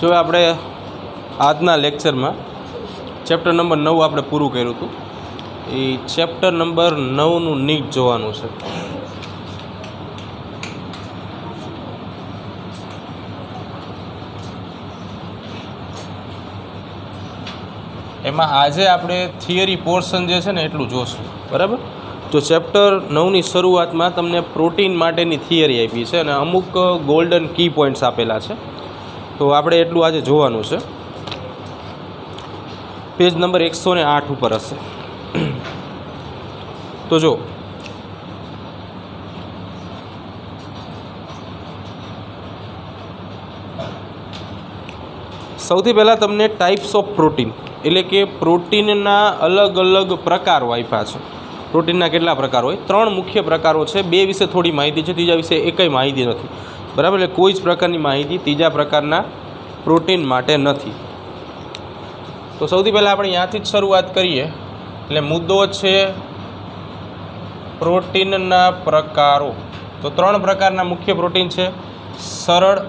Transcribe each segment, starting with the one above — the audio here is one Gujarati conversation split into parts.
જો આપણે આજના લેક્ચરમાં ચેપ્ટર નંબર 9 આપણે પૂરું કર્યું હતું. એ ચેપ્ટર નંબર 9નું નીટ જોવાનું છે. એમાં આજે આપણે થિયરી પોર્શન જે છે ને એટલું જોશું, બરાબર. તો ચેપ્ટર 9ની શરૂઆતમાં તમને પ્રોટીન માટેની થિયરી આપી છે અને અમુક ગોલ્ડન કી પોઈન્ટ્સ આપેલા છે. તો આપણે એટલું આજે જોવાનું છે. પેજ નંબર 108 ઉપર હશે. તો જો સૌથી પહેલાં તમને ટાઈપ્સ ઓફ પ્રોટીન એટલે કે પ્રોટીનના અલગ અલગ પ્રકારો આપ્યા છે. પ્રોટીનના કેટલા પ્રકાર હોય? 3 મુખ્ય પ્રકારો છે. 2 વિશે થોડી માહિતી છે, ત્રીજા વિશે એકય માહિતી નથી, બરાબર. એટલે કોઈ જ પ્રકારની માહિતી ત્રીજા પ્રકારના પ્રોટીન માટે નથી. તો સૌથી પહેલાં આપણે ત્યાંથી જ શરૂઆત કરીએ. એટલે મુદ્દો છે પ્રોટીનના પ્રકારો. તો 3 પ્રકારના મુખ્ય પ્રોટીન છે: સરળ,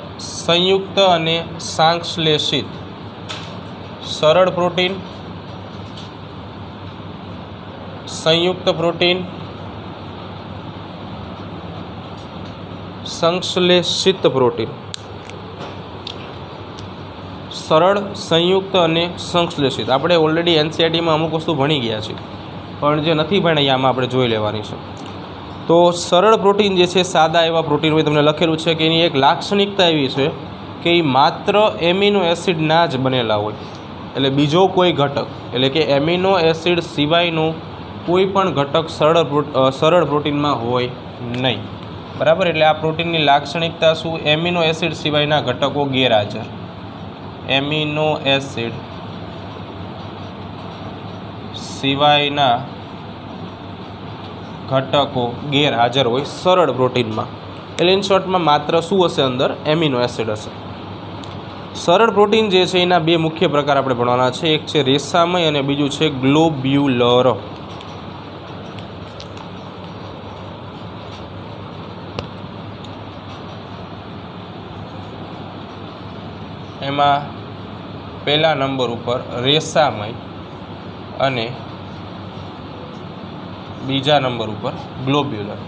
સંયુક્ત અને સંશ્લેષિત. સરળ પ્રોટીન, સંયુક્ત પ્રોટીન, સંશ્લેષિત પ્રોટીન. સરળ, સંયુક્ત અને સંશ્લેષિત. આપણે ઓલરેડી એનસીઈઆરટીમાં અમુક વસ્તુ ભણી ગયા છીએ, પણ જે નથી ભણાઈ આમાં આપણે જોઈ લેવાની છે. તો સરળ પ્રોટીન જે છે, સાદા એવા પ્રોટીન હોય. તમને લખેલું છે કે એની એક લાક્ષણિકતા એવી છે કે એ માત્ર એમિનો એસિડના જ બનેલા હોય. એટલે બીજો કોઈ ઘટક, એટલે કે એમિનો એસિડ સિવાયનો કોઈ પણ ઘટક સરળ પ્રોટીનમાં હોય નહીં, બરાબર. એટલે આ પ્રોટીનની લાક્ષણિકતા શું? એમિનો એસિડ સિવાયના ઘટકો ગેરહાજર. એમિનો એસિડ સિવાયના ઘટકો ગેરહાજર હોય સરળ પ્રોટીનમાં. એટલે ઇન શોર્ટમાં માત્ર શું હશે? અંદર એમિનો એસિડ હશે. સરળ પ્રોટીન જે છે એના 2 મુખ્ય પ્રકાર આપણે ભણવાના છે. એક છે રેસામય અને બીજું છે ગ્લોબ્યુલર. એમાં પહેલા નંબર ઉપર રેસામય અને બીજા નંબર ઉપર ગ્લોબ્યુલર.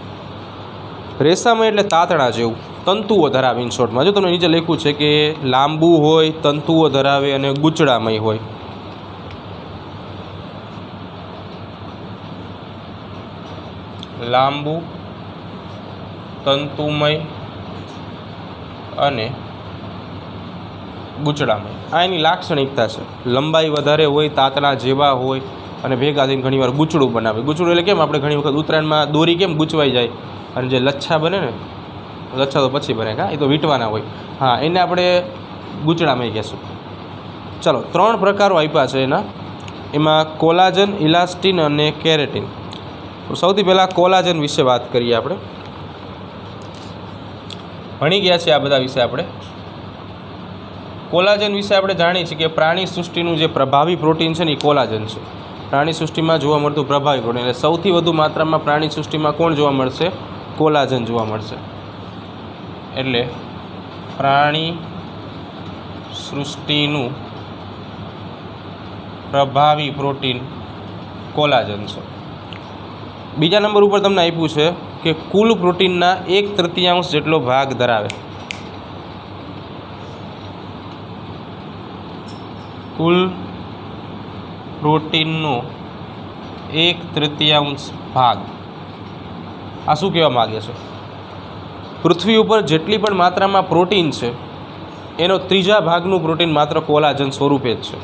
રેસામય એટલે તાતણા જેવું, તંતુઓ ધરાવે. ઇન શોર્ટમાં જો તમને નીચે લખ્યું છે કે લાંબુ હોય, તંતુઓ ધરાવે અને ગૂંચળામય હોય. લાંબુ, તંતુમય અને ગૂંચળામય. આ એની લાક્ષણિકતા છે. લંબાઈ વધારે હોય, તાતણા જેવા હોય અને ભેગા થઈને ઘણીવાર ગૂંચળું બનાવે. ગૂંચળું એટલે કેમ આપણે ઘણી વખત ઉત્તરાયણમાં દોરી કેમ ગૂંચવાઈ જાય અને જે લચ્છા બને ને, લચ્છા તો પછી બને, હા, એ તો વીંટવાના હોય. હા, એને આપણે ગૂંચળામય કહેશું. ચલો, 3 પ્રકારો આપ્યા છે એના. એમાં કોલાજન, ઇલાસ્ટિન અને કેરેટિન. સૌથી પહેલાં કોલાજન વિશે વાત કરીએ. આપણે ભણી ગયા છીએ આ બધા વિશે. આપણે કોલાજન વિશે આપણે જાણીએ છીએ કે પ્રાણી સૃષ્ટિનું જે પ્રભાવી પ્રોટીન છે ને એ કોલાજન છે. પ્રાણી સૃષ્ટિમાં જોવા મળતું પ્રભાવી પ્રોટીન. એટલે સૌથી વધુ માત્રામાં પ્રાણી સૃષ્ટિમાં કોણ જોવા મળશે? કોલાજન જોવા મળશે. એટલે પ્રાણી સૃષ્ટિનું પ્રભાવી પ્રોટીન કોલાજન છે. બીજા નંબર ઉપર તમને આપ્યું છે કે કુલ પ્રોટીનના 1/3 જેટલો ભાગ ધરાવે. કુલ પ્રોટીનનો 1/3 ભાગ. આ શું કહેવા માગે છે? પૃથ્વી ઉપર જેટલી પણ માત્રામાં પ્રોટીન છે એનો 3જા ભાગનું પ્રોટીન માત્ર કોલાજન સ્વરૂપે જ છે.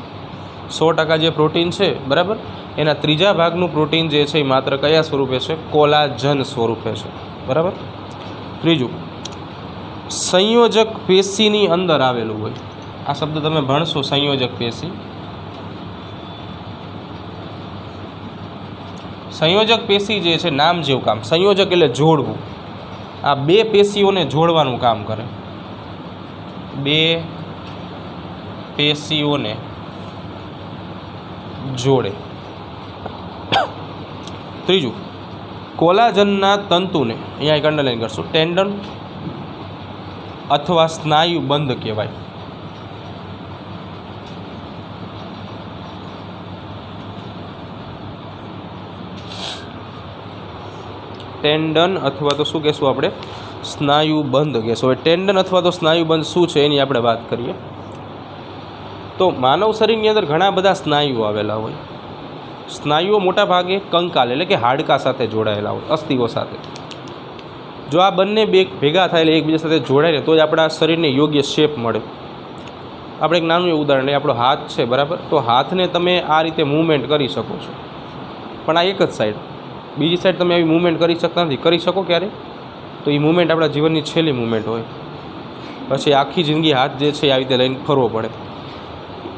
100% જે પ્રોટીન છે, બરાબર, એના 3જા ભાગનું પ્રોટીન જે છે એ માત્ર કયા સ્વરૂપે છે? કોલાજન સ્વરૂપે છે, બરાબર. ત્રીજું, સંયોજક પેશીની અંદર આવેલું હોય. આ શબ્દ તમે ભણશો, સંયોજક પેશી. સંયોજક પેશી જે છે, નામ જેવું કામ. સંયોજક એટલે જોડવું. આ 2 પેશીઓને જોડવાનું કામ કરે. 2 પેશીઓને જોડે. ત્રીજું, કોલાજનના તંતુને અહીંયા એક અંડરલાઈન કરશું, ટેન્ડન અથવા સ્નાયુ બંધ કહેવાય. ટેન્ડન અથવા તો શું કહેશું આપણે, સ્નાયુબંધ કહેશું. હવે ટેન્ડન અથવા તો સ્નાયુબંધ શું છે એની આપણે વાત કરીએ. તો માનવ શરીરની અંદર ઘણા બધા સ્નાયુઓ આવેલા હોય. સ્નાયુઓ મોટા ભાગે કંકાલ એટલે કે હાડકા સાથે જોડાયેલા હોય, અસ્થિઓ સાથે. જો આ બંને ભેગા થાય એટલે એકબીજા સાથે જોડાય ને તો જ આપણા શરીરને યોગ્ય શેપ મળે. આપણે એક નાનું એવું ઉદાહરણ લઈએ. આપણો હાથ છે, બરાબર, તો હાથને તમે આ રીતે મૂવમેન્ટ કરી શકો છો, પણ આ એક જ સાઈડ. બીજી સાઈડ તમે આવી મૂવમેન્ટ કરી શકતા નથી. કરી શકો ક્યારે? તો એ મૂવમેન્ટ આપણા જીવનની છેલ્લી મૂવમેન્ટ હોય. પછી આખી જિંદગી હાથ જે છે એ આવી રીતે લઈને ફરવો પડે.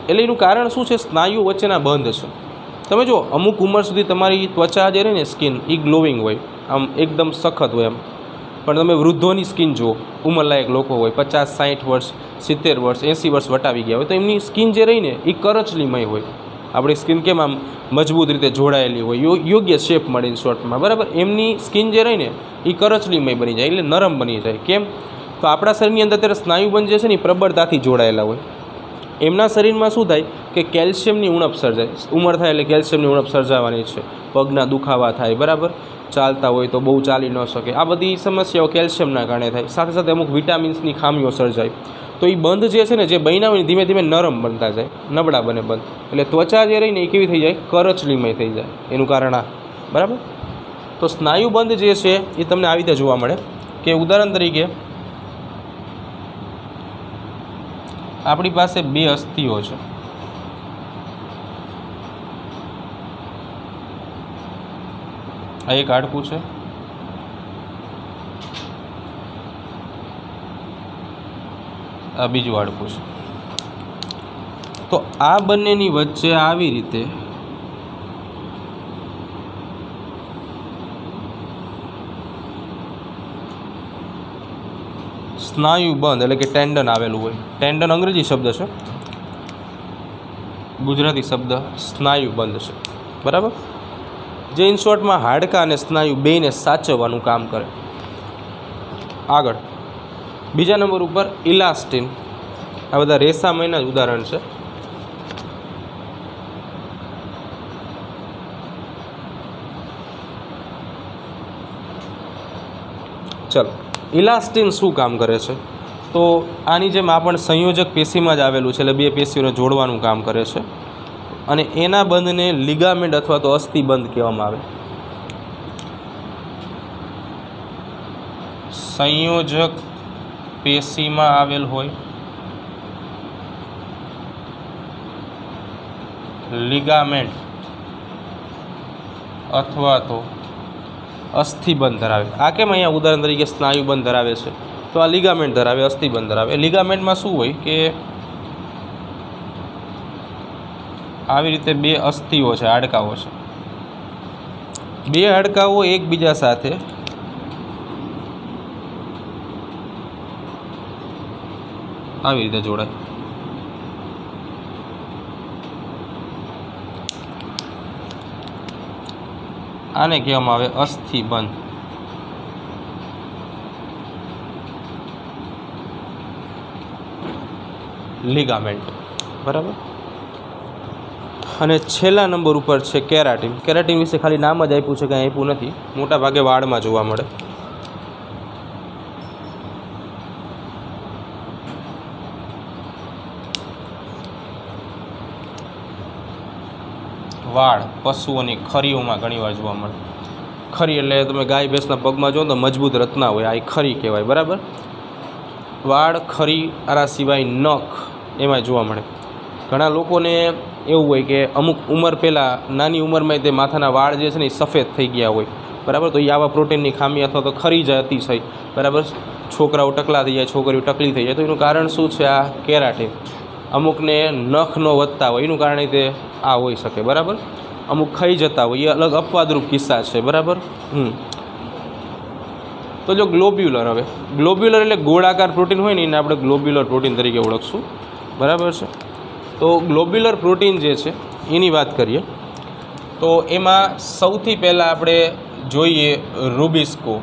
એટલે એનું કારણ શું છે? સ્નાયુ વચ્ચેના બંધ છે. તમે જો અમુક ઉંમર સુધી તમારી ત્વચા જે રહે ને, સ્કિન, એ ગ્લોવિંગ હોય, આમ એકદમ સખત હોય એમ. પણ તમે વૃદ્ધોની સ્કિન જુઓ, ઉંમરલાયક લોકો હોય, 50, 60 વર્ષ, 70 વર્ષ, 80 વર્ષ વટાવી ગયા હોય, તો એમની સ્કિન જે રહી ને એ કરચલીમય હોય. આપણી સ્કિન કેમ આમ મજબૂત રીતે જોડાયેલી હોય, યોગ્ય શેપ મળે ઇન શોર્ટમાં, બરાબર. એમની સ્કિન જે રહી ને એ કરચલીમય બની જાય, એટલે નરમ બની જાય. કેમ? તો આપણા શરીરની અંદર અત્યારે સ્નાયુબંધ જે છે ને એ પ્રબળતાથી જોડાયેલા હોય. એમના શરીરમાં શું થાય કે કેલ્શિયમની ઉણપ સર્જાય. ઉંમર થાય એટલે કેલ્શિયમની ઉણપ સર્જાવાની છે. પગના દુખાવા થાય, બરાબર. ચાલતા હોય તો બહુ ચાલી ન શકે. આ બધી સમસ્યાઓ કેલ્શિયમના કારણે થાય. સાથે સાથે અમુક વિટામિન્સની ખામીઓ સર્જાય. તો એ બંધ જે છે ને, જે બન્યા હોય ધીમે ધીમે નરમ બનતા જાય, નબળા બને બંધ. એટલે ત્વચા જે રહીને એ કેવી થઈ જાય? કરચલીમય થઈ જાય. એનું કારણ આ, બરાબર. તો સ્નાયુબંધ જે છે એ તમને આવી રીતે જોવા મળે કે ઉદાહરણ તરીકે આપણી પાસે 2 અસ્થિઓ છે. આ એક હાડકું છે, આ બીજું હાડકું છે. તો આ બંનેની વચ્ચે આવી રીતે સ્નાયુબંધ એટલે કે ટેન્ડન આવેલું હોય. ટેન્ડન અંગ્રેજી શબ્દ છે, ગુજરાતી શબ્દ સ્નાયુબંધ છે, બરાબર. જે ઇન શોર્ટમાં હાડકા અને સ્નાયુ બેયને સાચવવાનું કામ કરે. આગળ બીજા નંબર ઉપર ઇલાસ્ટિન. આ બધા રેસામયના જ ઉદાહરણ છે. ચલો, ઇલાસ્ટિન શું કામ કરે છે? તો આની જેમ આ પણ સંયોજક પેશીમાં જ આવેલું છે, એટલે 2 પેશીઓને જોડવાનું કામ કરે છે. અને એના બંધને લિગામેન્ટ અથવા તો અસ્થિબંધ કહેવામાં આવે. સંયોજક પેશીમાં આવેલ હોય, લિગામેન્ટ અથવા તો અસ્થિબંધ ધરાવે. આ કેમ અહીંયા ઉદાહરણ તરીકે સ્નાયુબંધ ધરાવે છે? તો આ લિગામેન્ટ ધરાવે, અસ્થિબંધ ધરાવે. લિગામેન્ટમાં શું હોય કે આવી રીતે 2 અસ્થિઓ છે, હાડકાઓ છે. 2 હાડકાઓ એકબીજા સાથે આવી રીતે જોડાય. આને કહેવામાં આવે અસ્થિબંધ. લિગામેન્ટ, બરાબર. અને છેલ્લા નંબર ઉપર છે કેરાટિન. કેરાટિન વિશે ખાલી નામ જ આપ્યું છે, કંઈ આપ્યું નથી. મોટા ભાગે વાળમાં જોવા મળે. વાળ પશુઓની ખરીઓમાં ઘણીવાર જોવા મળે. ખરી એટલે તમે ગાય ભેંસના પગમાં જો તો મજબૂત રચના હોય, આ ખરી કહેવાય, બરાબર. વાળ, ખરી, આના સિવાય નખ એમાં જોવા મળે. ઘણા લોકોને એવું હોય કે અમુક ઉંમર પહેલાં, નાની ઉંમરમાં તે માથાના વાળ જે છે ને એ સફેદ થઈ ગયા હોય, બરાબર. તો એ આવા પ્રોટીનની ખામી અથવા તો ખરી જાય અતિશય, બરાબર. છોકરાઓ ટકલા થઈ જાય, છોકરીઓ ટકલી થઈ જાય. તો એનું કારણ શું છે? આ કેરાટિન. અમુકને નખ ન વધતા હોય એનું કારણે તે આ હોઈ શકે, બરાબર. અમુક ખાઈ જતા હોય, એ અલગ અપવાદરૂપ કિસ્સા છે, બરાબર. તો જો ગ્લોબ્યુલર, હવે ગ્લોબ્યુલર એટલે ગોળાકાર પ્રોટીન હોય ને એને આપણે ગ્લોબ્યુલર પ્રોટીન તરીકે ઓળખશું, બરાબર છે. તો ગ્લોબ્યુલર પ્રોટીન જે છે એની વાત કરીએ તો એમાં સૌથી પહેલાં આપણે જોઈએ રૂબિસ્કો.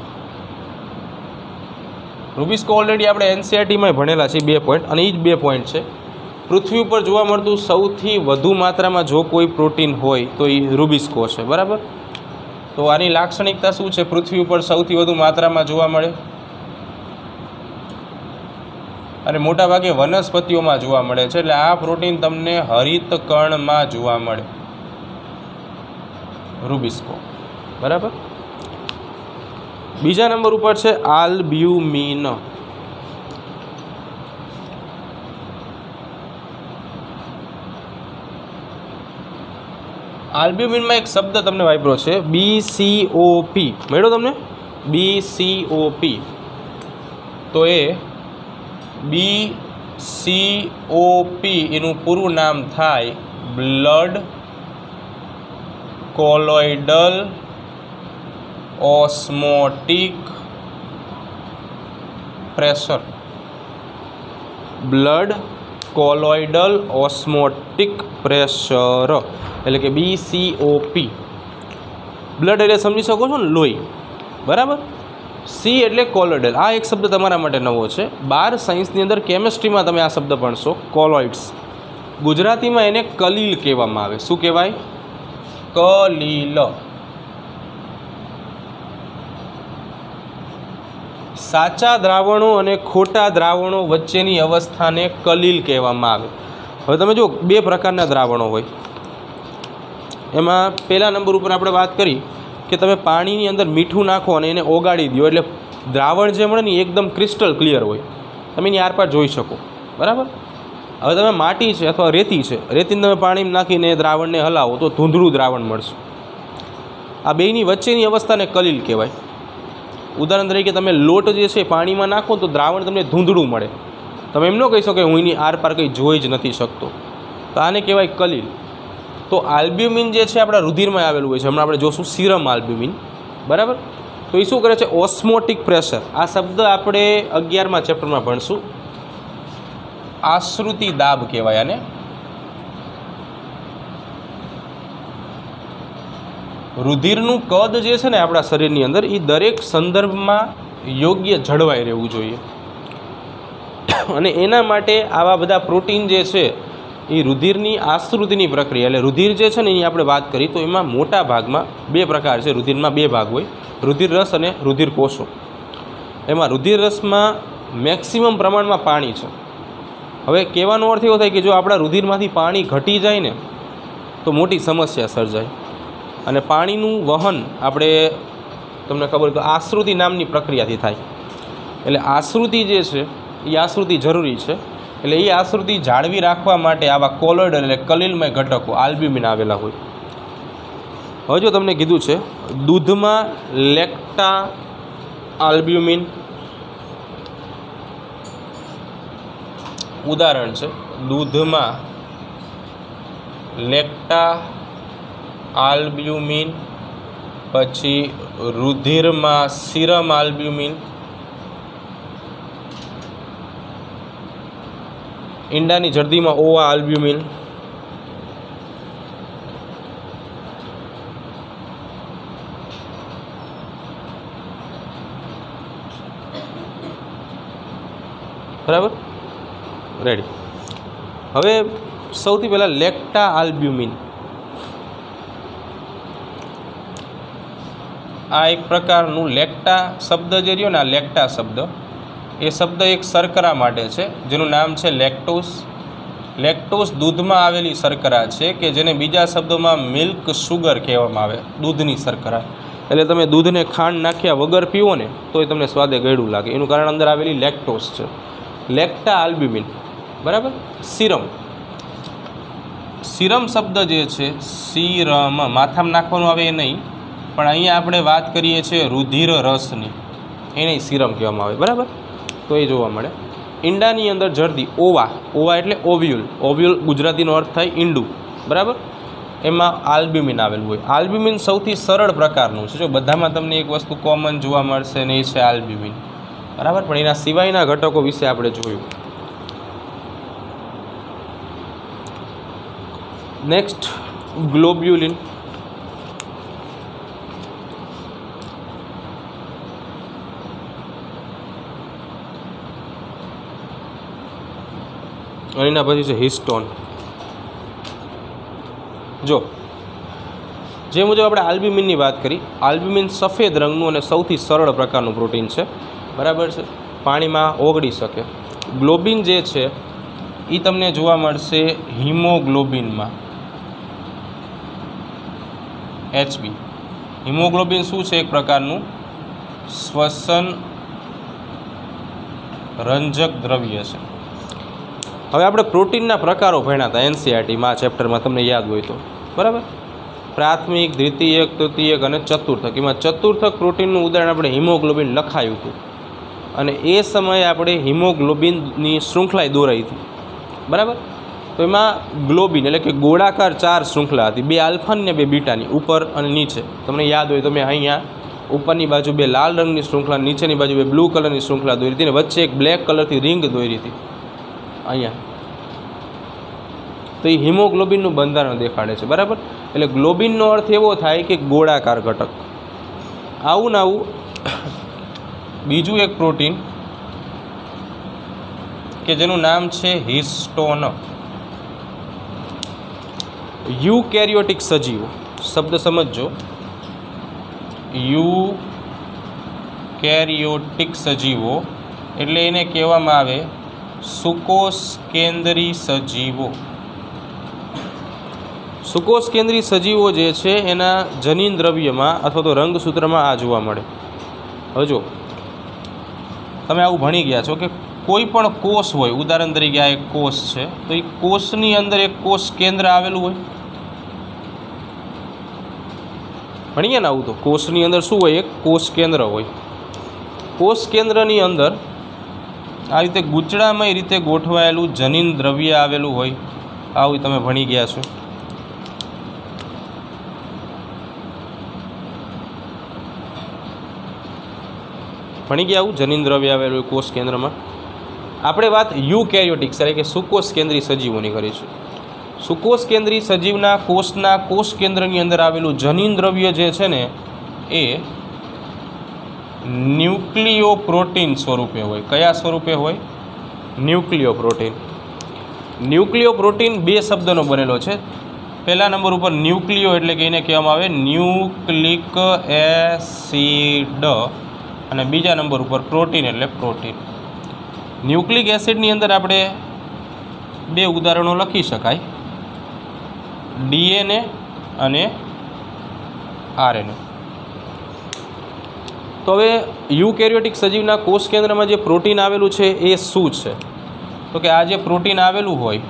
રૂબિસ્કો ઓલરેડી આપણે એનસીઆરટીમાં ભણેલા છે 2 પોઈન્ટ, અને એ જ 2 પોઈન્ટ છે. પૃથ્વી ઉપર જોવા મળતું સૌથી વધુ માત્રામાં જો કોઈ પ્રોટીન હોય તો એ રૂબિસ્કો છે, બરાબર. તો આની લાક્ષણિકતા શું છે? પૃથ્વી ઉપર સૌથી વધુ માત્રામાં જોવા મળે અને મોટાભાગે વનસ્પતિઓમાં જોવા મળે છે. એટલે આ પ્રોટીન તમને હરિતકણમાં જોવા મળે, રૂબિસ્કો. બરાબર. બીજા નંબર ઉપર છે આલ્બ્યુમિન. આલ્બ્યુમિનમાં એક શબ્દ તમને વાપર્યો છે BCOP. મળ્યો તમને? BCOP. તો એ BCOP એનું પૂરું નામ થાય blood કોલોઇડલ osmotic pressure. Blood કોલોઇડલ osmotic pressure એટલે કે BCOP. બ્લડ એટલે સમજી શકો છો ને, લોહી. બરાબર. સી એટલે કોલોઇડલ. આ એક શબ્દ તમારા માટે નવો છે. 12 સાયન્સની અંદર કેમિસ્ટ્રીમાં તમે આ શબ્દ ભણશો, કોલોઇડ્સ. ગુજરાતીમાં એને કલીલ કહેવામાં આવે. શું કહેવાય? કલીલ. સાચા દ્રાવણો અને ખોટા દ્રાવણો વચ્ચેની અવસ્થાને કલીલ કહેવામાં આવે. હવે તમે જો 2 પ્રકારના દ્રાવણો હોય. એમાં પહેલા નંબર ઉપર આપણે વાત કરી કે તમે પાણીની અંદર મીઠું નાખો અને એને ઓગાળી દો એટલે દ્રાવણ જે મળે ને એકદમ ક્રિસ્ટલ ક્લિયર હોય, તમે એની આરપાર જોઈ શકો. બરાબર. હવે તમે માટી છે અથવા રેતી છે, રેતીને તમે પાણીમાં નાખીને દ્રાવણને હલાવો તો ધૂંધળું દ્રાવણ મળશે. આ બેયની વચ્ચેની અવસ્થાને કલીલ કહેવાય. ઉદાહરણ તરીકે તમે લોટ જે છે પાણીમાં નાખો તો દ્રાવણ તમને ધૂંધળું મળે. તમે એમ ન કહી શકો કે હું એની આરપાર કંઈ જોઈ જ નથી શકતો, તો આને કહેવાય કલીલ. તો આલ્બ્યુમિન જે છે આપણા રુધિરમાં આવેલું હોય છે. હમણાં આપણે જોશું સીરમ આલ્બ્યુમિન. બરાબર. તો એ શું કરે છે? Osmotic pressure. આ શબ્દ આપણે 11મા ચેપ્ટરમાં ભણશું. આશ્રુતિ દાબ કહેવાય આને. રુધિરનું કદ જે છે ને આપણા શરીરની અંદર, એ દરેક સંદર્ભમાં યોગ્ય જળવાઈ રહેવું જોઈએ. અને એના માટે આવા બધા પ્રોટીન જે છે એ રુધિરની આશ્રુતિની પ્રક્રિયા, એટલે રુધિર જે છે ને એની આપણે વાત કરી તો એમાં મોટા ભાગમાં 2 પ્રકાર છે. રુધિરમાં 2 ભાગ હોય, રુધિર રસ અને રુધિર કોષો. એમાં રુધિર રસમાં મેક્સિમમ પ્રમાણમાં પાણી છે. હવે કહેવાનો અર્થ એવો થાય કે જો આપણા રુધિરમાંથી પાણી ઘટી જાય ને તો મોટી સમસ્યા સર્જાય. અને પાણીનું વહન આપણે તમને ખબર હોય તો આશ્રુતિ નામની પ્રક્રિયાથી થાય. એટલે આશ્રુતિ જે છે એ આશ્રુતિ જરૂરી છે. એટલે એ આશ્રુતિ જાળવી રાખવા માટે આવા કોલોઇડ એટલે કલીલમય ઘટકો આલ્બ્યુમિન આવેલા હોય. હવે જો તમને કીધું છે દૂધમાં લેક્ટા આલ્બ્યુમિન, ઉદાહરણ છે દૂધમાં લેક્ટા આલ્બ્યુમિન, પછી રુધિરમાં સીરમ આલ્બ્યુમિન, ઈંડાની જરદીમાં ઓવા આલ્બ્યુમિન, બરાબર. રેડી. હવે સૌથી પહેલાં લેક્ટા આલ્બ્યુમિન. આ એક પ્રકારનું લેક્ટા શબ્દ જે રહ્યો ને, આ લેક્ટા શબ્દ, એ શબ્દ એક શર્કરા માટે છે જેનું નામ છે લેક્ટોસ. લેક્ટોસ દૂધમાં આવેલી શર્કરા છે કે જેને બીજા શબ્દોમાં મિલ્ક સુગર કહેવામાં આવે. દૂધની શર્કરા એટલે તમે દૂધને ખાંડ નાખ્યા વગર પીવો ને તો એ તમને સ્વાદે ગળ્યું લાગે. એનું કારણ અંદર આવેલી લેક્ટોસ છે. લેક્ટા આલ્બ્યુમિન. બરાબર. સીરમ. સીરમ શબ્દ જે છે, સીરમ માથામાં નાખવાનું આવે એ નહીં, પણ અહીંયા આપણે વાત કરીએ છીએ રુધિર રસની, એને સીરમ કહેવામાં આવે. બરાબર. તો એ જોવા મળે. ઈંડાની અંદર જરદી ઓવા. ઓવા એટલે ઓવ્યુલ. ઓવ્યુલ ગુજરાતીનો અર્થ થાય ઈંડું. બરાબર. એમાં આલ્બ્યુમિન આવેલું હોય. આલ્બ્યુમિન સૌથી સરળ પ્રકારનું છે. જો બધામાં તમને એક વસ્તુ કોમન જોવા મળશે ને એ છે આલ્બ્યુમિન. બરાબર. પણ એના સિવાયના ઘટકો વિશે આપણે જોયું. નેક્સ્ટ ગ્લોબ્યુલિન. અને એના પછી છે હિસ્ટોન. જો જે મુજબ આપણે આલ્બ્યુમિનની વાત કરી, આલ્બ્યુમિન સફેદ રંગનું અને સૌથી સરળ પ્રકારનું પ્રોટીન છે, બરાબર છે, પાણીમાં ઓગળી શકે. ગ્લોબિન જે છે એ તમને જોવા મળશે હિમોગ્લોબિનમાં, HB. હિમોગ્લોબિન શું છે? એક પ્રકારનું શ્વસન રંજક દ્રવ્ય છે. હવે આપણે પ્રોટીનના પ્રકારો ભણ્યા હતા NCERTમાં, આ ચેપ્ટરમાં તમને યાદ હોય તો, બરાબર. પ્રાથમિક, દ્વિતીયક, તૃતીયક અને ચતુર્થક. એમાં ચતુર્થક પ્રોટીનનું ઉદાહરણ આપણે હિમોગ્લોબિન લખાયું હતું, અને એ સમયે આપણે હિમોગ્લોબિનની શૃંખલા દોરાઈ હતી, બરાબર. તો એમાં ગ્લોબિન એટલે કે ગોળાકાર 4 શૃંખલા હતી, 2 આલ્ફાની ને 2 બીટાની, ઉપર અને નીચે. તમને યાદ હોય તો મેં અહીંયા ઉપરની બાજુ 2 લાલ રંગની શૃંખલા, નીચેની બાજુ 2 બ્લુ કલરની શૃંખલા દોરી હતી, અને વચ્ચે એક બ્લેક કલરથી રિંગ દોરી હતી અહીંયા. તો એ હિમોગ્લોબિનનું બંધારણ દેખાડે છે, બરાબર. એટલે ગ્લોબિનનો અર્થ એવો થાય કે ગોળાકાર ઘટક. આવું ને આવું બીજું એક પ્રોટીન કે જેનું નામ છે હિસ્ટોન. યુકેરિયોટિક સજીવો, શબ્દ સમજજો. યુકેરિયોટિક સજીવો એટલે એને કહેવામાં આવે સુકોષ કેન્દ્રી સજીવો. સુકોષ કેન્દ્રી સજીવો જે છે એના જનીન દ્રવ્યમાં અથવા તો રંગસૂત્રમાં આ જોવા મળે. હવે જો તમે આવું ભણી ગયા છો કે કોઈ પણ કોષ હોય, ઉદાહરણ તરીકે આ એક કોષ છે, તો એ કોષની અંદર એક કોષ કેન્દ્ર આવેલું હોય. ભણીએ ને આવું તો કોષની અંદર શું હોય? એક કોષ કેન્દ્ર હોય. કોષ કેન્દ્રની અંદર આ રીતે ગૂંચળામય રીતે ગોઠવાયેલું જનીન દ્રવ્ય આવેલું હોય. આવું તમે ભણી ગયા છો. ભણી ગયા આવું જનીન દ્રવ્ય આવેલું હોય કોષ કેન્દ્રમાં. આપણે વાત યુકેરિયોટિક્સ એટલે કે સુકોષ કેન્દ્રી સજીવોની કરીશું. સુકોષ કેન્દ્રી સજીવના કોષના કોષ કેન્દ્રની અંદર આવેલું જનીન દ્રવ્ય જે છે ને એ ન્યુક્લિયો પ્રોટીન સ્વરૂપે હોય. કયા સ્વરૂપે હોય? Nucleo protein. ન્યુક્લિયો પ્રોટીન 2 શબ્દનો બનેલો છે. પહેલા નંબર ઉપર ન્યુક્લિયો એટલે કે એને કહેવામાં આવે ન્યુક્લિક એસિડ, અને બીજા નંબર ઉપર પ્રોટીન એટલે પ્રોટીન. ન્યુક્લિક એસિડની અંદર આપણે 2 ઉદાહરણો લખી શકાય, DNA અને RNA. તો હવે યુકેરિયોટિક સજીવના કોષ કેન્દ્રમાં જે પ્રોટીન આવેલું છે એ શું છે? તો કે આ જે પ્રોટીન આવેલું હોય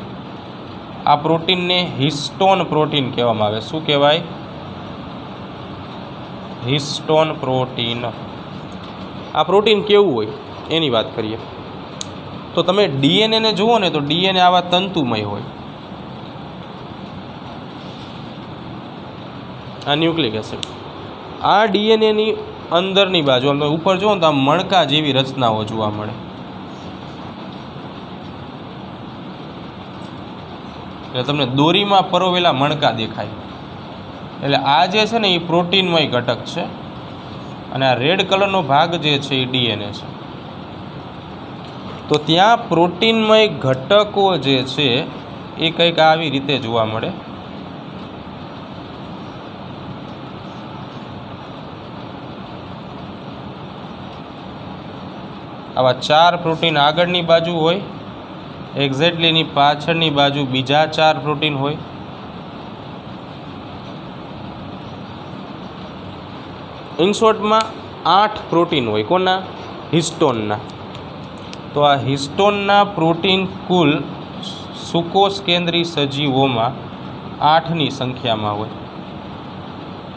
આ પ્રોટીનને હિસ્ટોન પ્રોટીન કહેવામાં આવે. શું કહેવાય? Histone protein. આ પ્રોટીન કેવું હોય એની વાત કરીએ તો તમે DNA ને જુઓ ને તો DNA આવા તંતુમય હોય. આ ન્યુક્લિક એસિડ. આ DNAની અંદરની બાજુ આમ તમે ઉપર જુઓ ને તો આમ મણકા જેવી રચનાઓ જોવા મળે. એટલે તમને દોરીમાં પરોવેલા મણકા દેખાય. એટલે આ જે છે ને એ પ્રોટીનમય ઘટક છે, અને આ રેડ કલરનો ભાગ જે છે એ DNA છે. તો ત્યાં પ્રોટીનમય ઘટકો જે છે એ કંઈક આવી રીતે જોવા મળે. આવા 4 પ્રોટીન આગળની બાજુ હોય, એક્ઝેક્ટલી એની પાછળની બાજુ બીજા 4 પ્રોટીન હોય. ઇન શોર્ટમાં 8 પ્રોટીન હોય. કોના? હિસ્ટોનના. તો આ હિસ્ટોનના પ્રોટીન કુલ સુકોષ કેન્દ્રી સજીવોમાં 8ની સંખ્યામાં હોય.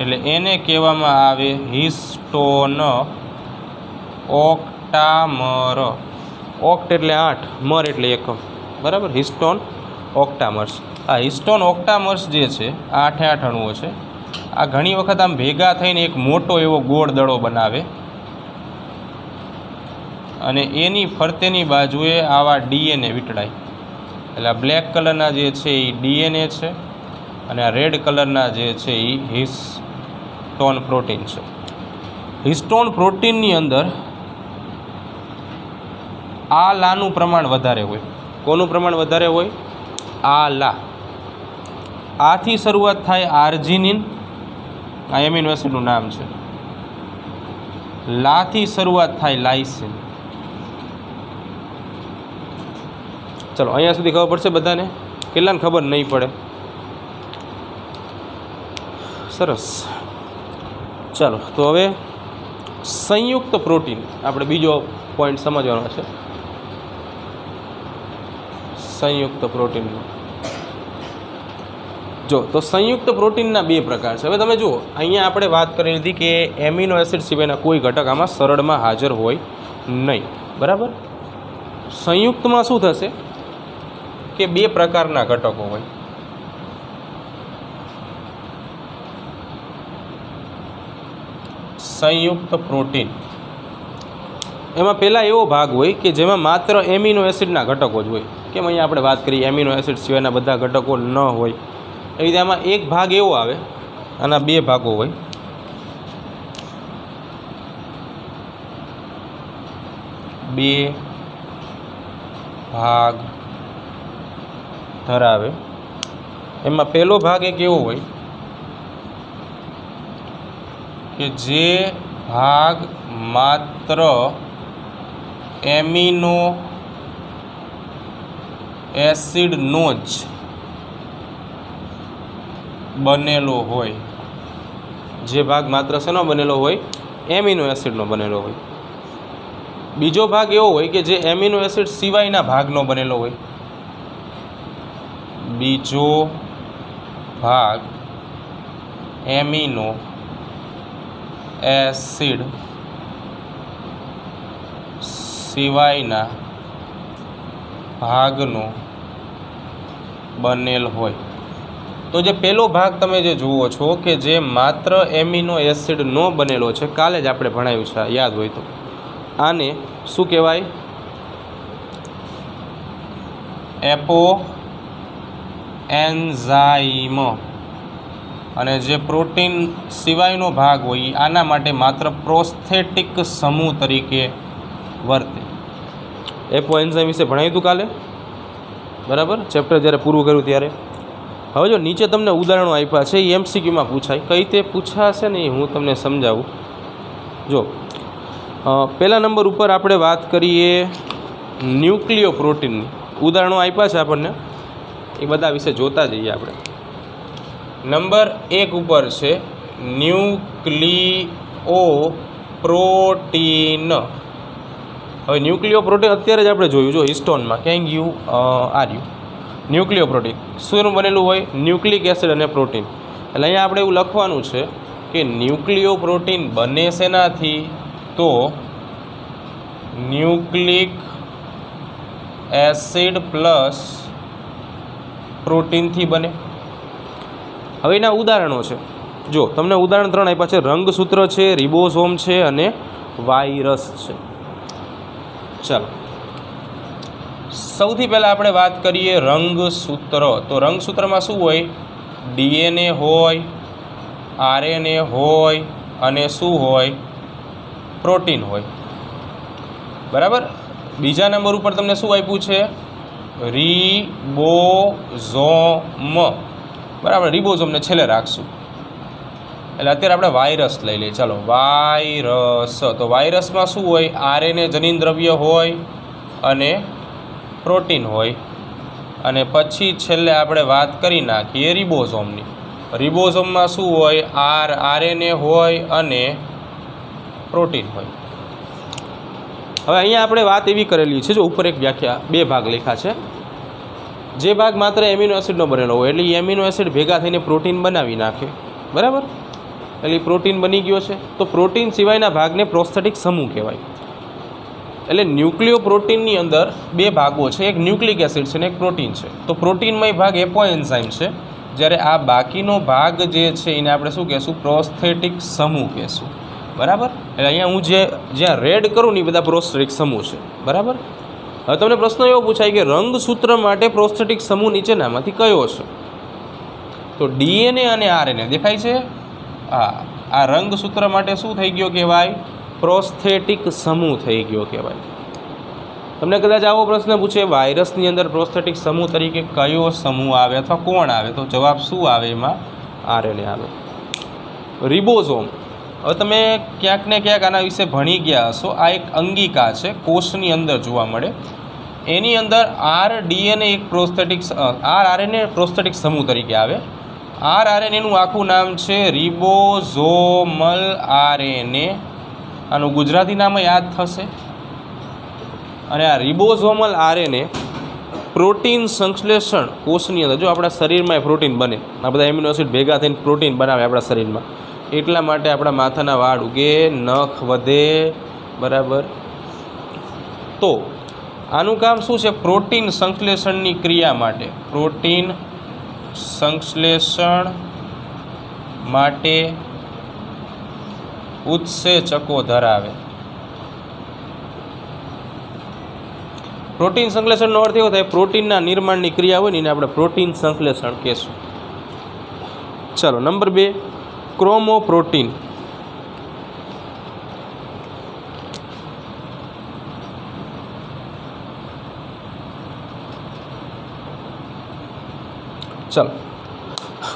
એટલે એને કહેવામાં આવે હિસ્ટોન ઓક્ટામર. ઓક્ટ એટલે 8, મર એટલે એકમ, બરાબર. હિસ્ટોન ઓક્ટામર્સ. આ હિસ્ટોન ઓક્ટામર્સ જે છે 8 અણુઓ છે. આ ઘણી વખત આમ ભેગા થઈને એક મોટો એવો ગોળ દડો બનાવે, અને એની ફરતેની બાજુએ આવા DNA વીંટળાય. એટલે આ બ્લેક કલરના જે છે એ DNA છે, અને આ રેડ કલરના જે છે એ હિસ્ટોન પ્રોટીન છે. હિસ્ટોન પ્રોટીનની અંદર આ લાનું પ્રમાણ વધારે હોય. કોનું પ્રમાણ વધારે હોય? આ લા. આથી શરૂઆત થાય આર્જિનિન, આ એમિનો એસિડનું નામ છે. લાથી શરૂઆત થાય, લાઇસિન. ચલો અહીંયા સુધી ખબર પડશે બધાને? કેટલાને ખબર નહીં પડે? સરસ. ચાલો તો હવે સંયુક્ત પ્રોટીન આપણે બીજો પોઈન્ટ સમજવાનો છે. સંયુક્ત પ્રોટીનનો જો તો સંયુક્ત પ્રોટીનના બે પ્રકાર છે. હવે તમે જુઓ અહીંયા આપણે વાત કરી લીધી કે એમિનો એસિડ સિવાયના કોઈ ઘટક આમાં સરળમાં હાજર હોય નહીં. બરાબર. સંયુક્તમાં શું થશે કે બે પ્રકારના ઘટકો હોય. સંયુક્ત પ્રોટીન એમાં પહેલાં એવો ભાગ હોય કે જેમાં માત્ર એમિનો એસિડના ઘટકો જ હોય. કેમ અહીંયા આપણે વાત કરીએ એમિનો એસિડ સિવાયના બધા ઘટકો ન હોય. એ રીતે આમાં એક ભાગ એવો આવે, આના બે ભાગો હોય. બે ભાગ ધરાવે. એમાં પહેલો ભાગ એક એવો હોય કે જે ભાગ માત્ર એમિનો એસિડનો જ બનેલો હોય. જે ભાગ માત્ર શેનો બનેલો હોય? એમિનો એસિડનો બનેલો હોય. બીજો ભાગ એવો હોય કે જે એમિનો એસિડ સિવાયના ભાગનો બનેલો હોય. બીજો ભાગ એમિનો એસિડ સિવાયના ભાગનો બનેલ હોય. તો જે પહેલો ભાગ તમે જે જુઓ છો કે જે માત્ર એમિનો એસિડનો બનેલો છે, કાલે જ આપણે ભણાવ્યું છે, યાદ હોય તો, આને શું કહેવાય? એપો એન્ઝાઇમ. અને જે પ્રોટીન સિવાયનો ભાગ હોય આના માટે માત્ર પ્રોસ્થેટિક સમૂહ તરીકે વર્તે. એપો એન્ઝાઇમ વિશે ભણાવ્યું હતું કાલે, બરાબર, ચેપ્ટર જ્યારે પૂરું કર્યું ત્યારે. હવે જો નીચે તમને ઉદાહરણો આપ્યા છે, એ એમસીક્યુમાં પૂછાય. કઈ રીતે પૂછાશે ને એ હું તમને સમજાવું. જો પહેલા નંબર ઉપર આપણે વાત કરીએ ન્યુક્લિયો પ્રોટીનની. ઉદાહરણો આપ્યા છે આપણને, એ બધા વિશે જોતા જઈએ આપણે. નંબર 1 ઉપર છે ન્યુક્લિયો પ્રોટીન. હવે ન્યુક્લિયો પ્રોટીન અત્યારે જ આપણે જોયું, જો હિસ્ટોનમાં ક્યાંય ગયું, આર્યું. ન્યુક્લિયો પ્રોટીન શું બનેલું હોય? ન્યુક્લિક એસિડ અને પ્રોટીન. એટલે અહીંયા આપણે એવું લખવાનું છે કે ન્યુક્લિયો પ્રોટીન બને શેનાથી? તો ન્યુક્લિક એસિડ પ્લસ પ્રોટીનથી બને. હવે એના ઉદાહરણો છે. જો તમને ઉદાહરણ 3 આપ્યા છે. રંગસૂત્ર છે, રિબોઝોમ છે અને વાયરસ છે. ચાલો સૌથી પહેલાં આપણે વાત કરીએ રંગસૂત્ર. તો રંગસૂત્રમાં શું હોય? ડીએનએ હોય, આરએનએ હોય અને શું હોય? પ્રોટીન હોય. બરાબર. બીજા નંબર ઉપર તમને શું આપ્યું છે? રિબોઝોમ. બરાબર, રિબોઝોમને છેલ્લે રાખશું. એટલે અત્યારે આપણે વાયરસ લઈ લઈએ. ચાલો વાયરસ. તો વાયરસમાં શું હોય? આરએનએ જનીન દ્રવ્ય હોય અને પ્રોટીન હોય. અને પછી છેલ્લે આપણે વાત કરી નાખીએ રિબોઝોમની. રિબોઝોમમાં શું હોય? આરએનએ હોય અને પ્રોટીન હોય. હવે અહીંયા આપણે વાત એવી કરેલી છે, જો ઉપર એક વ્યાખ્યા, બે ભાગ લખ્યા છે. જે ભાગ માત્ર એમિનો એસિડનો બનેલો હોય એટલે એમિનો એસિડ ભેગા થઈને પ્રોટીન બનાવી નાખે. બરાબર. એટલે પ્રોટીન બની ગયો છે. તો પ્રોટીન સિવાયના ભાગને પ્રોસ્થેટિક સમૂહ કહેવાય. એટલે ન્યુક્લિયો પ્રોટીનની અંદર બે ભાગો છે, એક ન્યુક્લિક એસિડ છે અને એક પ્રોટીન છે. તો પ્રોટીનમય ભાગ એપો એન્ઝાઇમ છે, જ્યારે આ બાકીનો ભાગ જે છે એને આપણે શું કહેશું? પ્રોસ્થેટિક સમૂહ કહેશું. બરાબર. એટલે અહીંયા હું જ્યાં રેડ કરું ને એ બધા પ્રોસ્થેટિક સમૂહ છે. બરાબર. હવે તમને પ્રશ્ન એવો પૂછાય કે રંગસૂત્ર માટે પ્રોસ્થેટિક સમૂહ નીચેનામાંથી કયો છે? તો ડીએનએ અને આરએનએ દેખાય છે. આ રંગસૂત્ર માટે શું થઈ ગયો કહેવાય? પ્રોસ્થેટિક સમૂહ થઈ ગયો કહેવાય. તમને કદાચ આવો પ્રશ્ન પૂછે વાયરસની અંદર પ્રોસ્થેટિક સમૂહ તરીકે કયો સમૂહ આવે અથવા કોણ આવે? તો જવાબ શું આવે? એમાં આરએનએ આવે. રિબોઝોમ, હવે તમે ક્યાંક ને ક્યાંક આના વિશે ભણી ગયા હશો. આ એક અંગિકા છે, કોષની અંદર જોવા મળે. એની અંદર RDNA એક RRNA પ્રોસ્થેટિક સમૂહ તરીકે આવે. RRNAનું આખું નામ છે રિબોઝોમલ RNA. આનું ગુજરાતી નામ યાદ થશે. અને આ રિબોઝોમલ RNA પ્રોટીન સંશ્લેષણ કોષની અંદર, જો આપણા શરીરમાં પ્રોટીન બને, આ બધા એમિનો એસિડ ભેગા થઈને પ્રોટીન બનાવે આપણા શરીરમાં, એટલા માટે આપણા માથાના વાળ ઉગે, નખ વધે, બરાબર. તો આનું કામ શું છે? પ્રોટીન સંશ્લેષણની ક્રિયા માટે, પ્રોટીન સંશ્લેષણ માટે ઉત્સેચકો ધરાવે. પ્રોટીન સંશ્લેષણનો અર્થ એવો થાય, પ્રોટીનના નિર્માણની ક્રિયા હોય ને એને આપણે પ્રોટીન સંશ્લેષણ કહેશું. ચાલો, નંબર 2, ક્રોમોપ્રોટીન. ચાલો,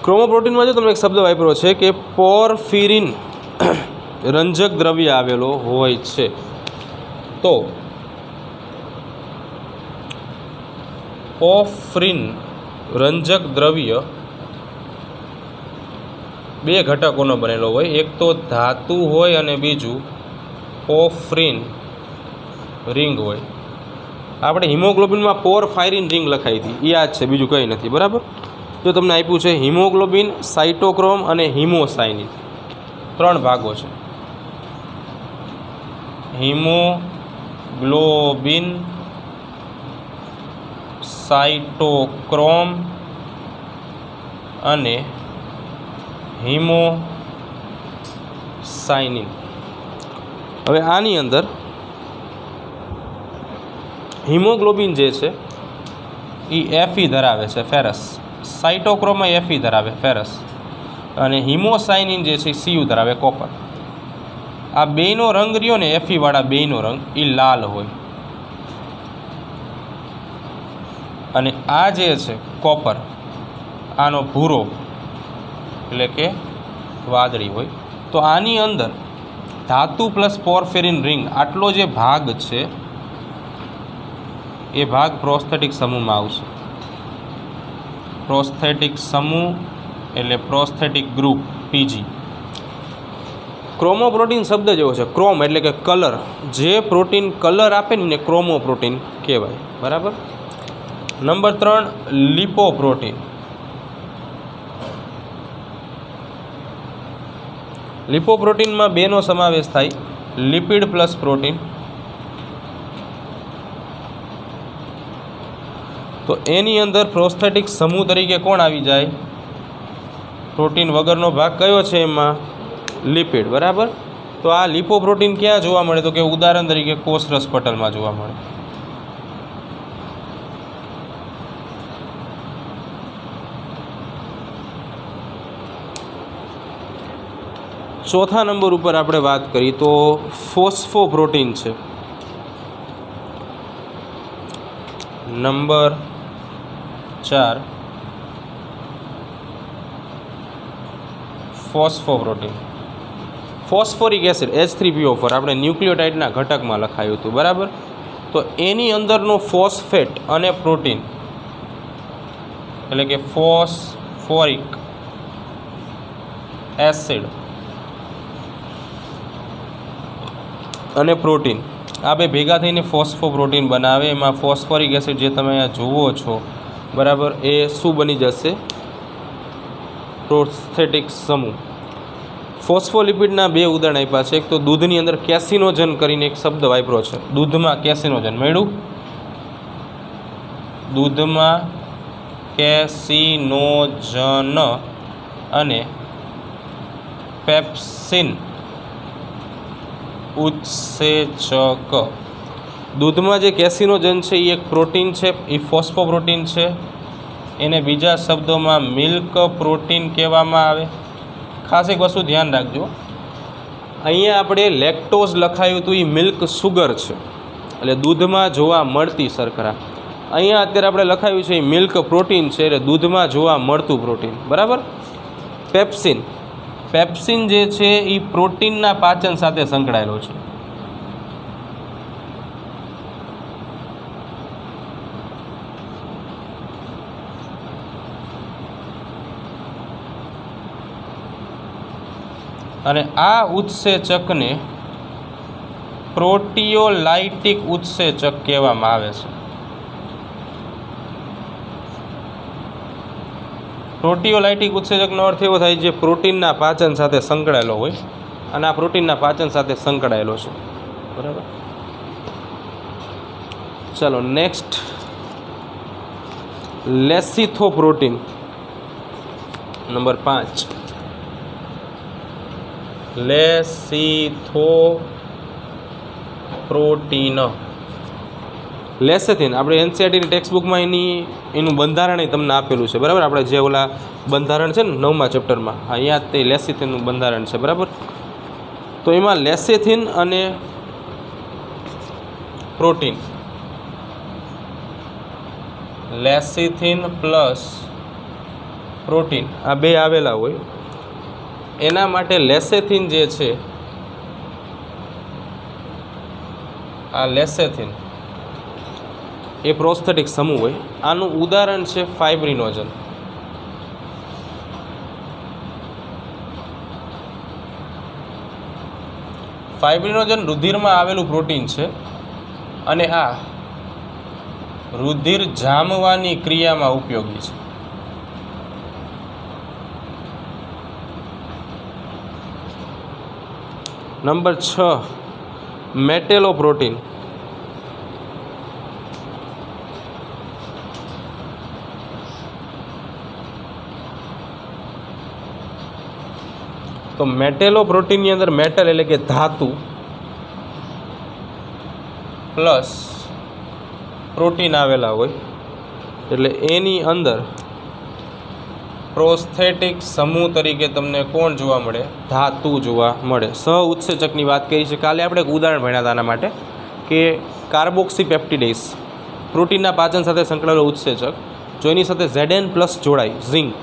ક્રોમોપ્રોટીનમાં જો તમને એક શબ્દ વાપર્યો છે કે પોર્ફિરિન રંજક દ્રવ્ય આવેલો હોય છે. તો પોર્ફિરિન રંજક દ્રવ્ય 2 ઘટકોનો બનેલો હોય. એક તો ધાતુ હોય અને બીજું પોર્ફિરિન રિંગ હોય. આપણે હિમોગ્લોબિનમાં પોર્ફાયરિન રિંગ લખાઈ હતી, એ યાદ છે, બીજું કંઈ નથી, બરાબર. જો તમને આપ્યું છે હિમોગ્લોબિન, સાઇટોક્રોમ અને હિમોસાયનિન, 3 ભાગો છે. હિમોગ્લોબિન, સાઇટોક્રોમ અને હિમોસાયનિન. હવે આની અંદર હિમોગ્લોબિન જે છે એ Fe ધરાવે છે, ફેરસ. સાઇટોક્રોમમાં Fe ધરાવે, ફેરસ. અને હિમોસાયનિન જે છે Cu ધરાવે, કોપર. આ બેયનો રંગ રહ્યો ને, Fe વાળા બેયનો રંગ એ લાલ હોય. અને આ જે છે કોપર, આનો ભૂરો એટલે કે વાદળી હોય. તો આની અંદર ધાતુ પ્લસ પોર્ફિરિન રિંગ આટલો જે ભાગ છે એ ભાગ પ્રોસ્થેટિક સમૂહમાં આવશે. પ્રોસ્થેટિક સમૂહ એટલે પ્રોસ્થેટિક ગ્રુપ, PG. ક્રોમોપ્રોટીન શબ્દ જેવો છે, ક્રોમ એટલે કે કલર. જે પ્રોટીન કલર આપે ને ક્રોમોપ્રોટીન કહેવાય, બરાબર. નંબર 3, લિપોપ્રોટીન. લિપોપ્રોટીનમાં 2નો સમાવેશ થાય, લિપિડ પ્લસ પ્રોટીન. તો એની અંદર પ્રોસ્થેટિક સમૂહ તરીકે કોણ આવી જાય? પ્રોટીન વગરનો ભાગ કયો છે એમાં? લિપિડ, બરાબર. તો આ લિપોપ્રોટીન ક્યાં જોવા મળે? તો કે ઉદાહરણ તરીકે કોષરસ પટલમાં જોવા મળે. ચોથા નંબર ઉપર આપણે વાત કરી તો ફોસ્ફોપ્રોટીન છે. નંબર 4, ફોસ્ફોપ્રોટીન. ફોસ્ફોરિક એસિડ H3PO4 આપણે ન્યુક્લિયોટાઇડના ઘટકમાં લખાયું હતું, બરાબર. તો એની અંદરનો ફોસ્ફેટ અને પ્રોટીન એટલે કે ફોસ્ફોરિક એસિડ અને પ્રોટીન, આ બે ભેગા થઈને ફોસ્ફોપ્રોટીન બનાવે. એમાં ફોસ્ફોરિક એસિડ જે તમે અહીંયા જુઓ છો, બરાબર, એ શું બની જશે? પ્રોસ્થેટિક સમૂહ. ફોસ્ફોલિપિડના 2 ઉદાહરણ આપ્યા છે. એક તો દૂધની અંદર કેસિનોજન કરીને એક શબ્દ વાપર્યો છે. દૂધમાં કેસિનોજન મળ્યું, દૂધમાં કેસિનોજન અને પેપ્સિન ઉત્સેચક. દૂધમાં જે કેસિનોજન છે એ એક પ્રોટીન છે, એ ફોસ્ફોપ્રોટીન છે. એને બીજા શબ્દોમાં મિલ્ક પ્રોટીન કહેવામાં આવે. ખાસ એક વસ્તુ ધ્યાન રાખજો, અહીંયા આપણે લેક્ટોઝ લખાયું હતું, એ મિલ્ક સુગર છે, એટલે દૂધમાં જોવા મળતી શર્કરા. અહીંયા અત્યારે આપણે લખાયું છે એ મિલ્ક પ્રોટીન છે, એટલે દૂધમાં જોવા મળતું પ્રોટીન, બરાબર. પેપ્સિન પેપ્સિન જે છે એ પ્રોટીનના પાચન સાથે સંકળાયેલો છે. અને આ ઉત્સેચકને પ્રોટીઓલાઇટિક ઉત્સેચક કહેવામાં આવે છે. પ્રોટીઓલાઇટિક ઉત્સેચકનો અર્થ એવો થાય જે પ્રોટીનના પાચન સાથે સંકળાયેલો હોય, અને આ પ્રોટીનના પાચન સાથે સંકળાયેલો છે. બરાબર. ચાલો નેક્સ્ટ, લેસિથોપ્રોટીન નંબર 5. લેસિથોપ્રોટીન. લેસેથિન આપણે એનસીઈઆરટીની ટેક્સ્ટબુકમાં એનું બંધારણ તમને આપેલું છે. બરાબર. આપણે જે ઓલા બંધારણ છે ને 9મા ચેપ્ટરમાં, અહીંયા તે લેસિથિનનું બંધારણ છે. બરાબર. તો એમાં લેસેથિન અને પ્રોટીન, લેસિથિન પ્લસ પ્રોટીન આ બે આવેલા હોય. એના માટે લેસેથિન જે છે, આ લેસેથિન એ પ્રોસ્થેટિક સમૂહ હોય. આનું ઉદાહરણ છે ફાઇબ્રિનોજન. ફાઇબ્રિનોજન રુધિરમાં આવેલું પ્રોટીન છે, અને આ રુધિર જામવાની ક્રિયામાં ઉપયોગી છે. નંબર 6, મેટેલોપ્રોટીન. તો મેટેલોપ્રોટીનની અંદર મેટલ એટલે કે ધાતુ પ્લસ પ્રોટીન આવેલા હોય, એટલે એની અંદર પ્રોસ્થેટિક સમૂહ તરીકે તમને કોણ જોવા મળે? ધાતુ જોવા મળે. સહ ઉત્સેચકની વાત કરી છે. કાલે આપણે એક ઉદાહરણ ભણ્યા હતા આના માટે, કે કાર્બોક્સીપેપ્ટિડેઝ પ્રોટીનના પાચન સાથે સંકળાયેલો ઉત્સેચક, જો એની સાથે Zn પ્લસ જોડાય ઝિંક,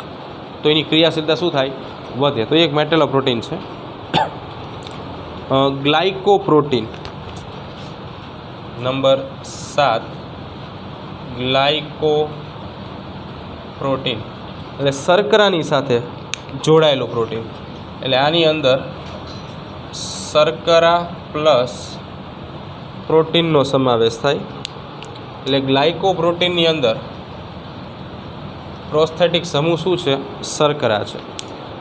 તો એની ક્રિયાશીલતા શું થાય? વધે. તો એક મેટેલોપ્રોટીન છે. ગ્લાયકોપ્રોટીન નંબર 7, ગ્લાયકોપ્રોટીન એટલે શર્કરાની સાથે જોડાયેલું પ્રોટીન. એટલે આની અંદર શર્કરા પ્લસ પ્રોટીનનો સમાવેશ થાય. એટલે ગ્લાયકોપ્રોટીનની અંદર પ્રોસ્થેટિક સમૂહ શું છે? શર્કરા છે.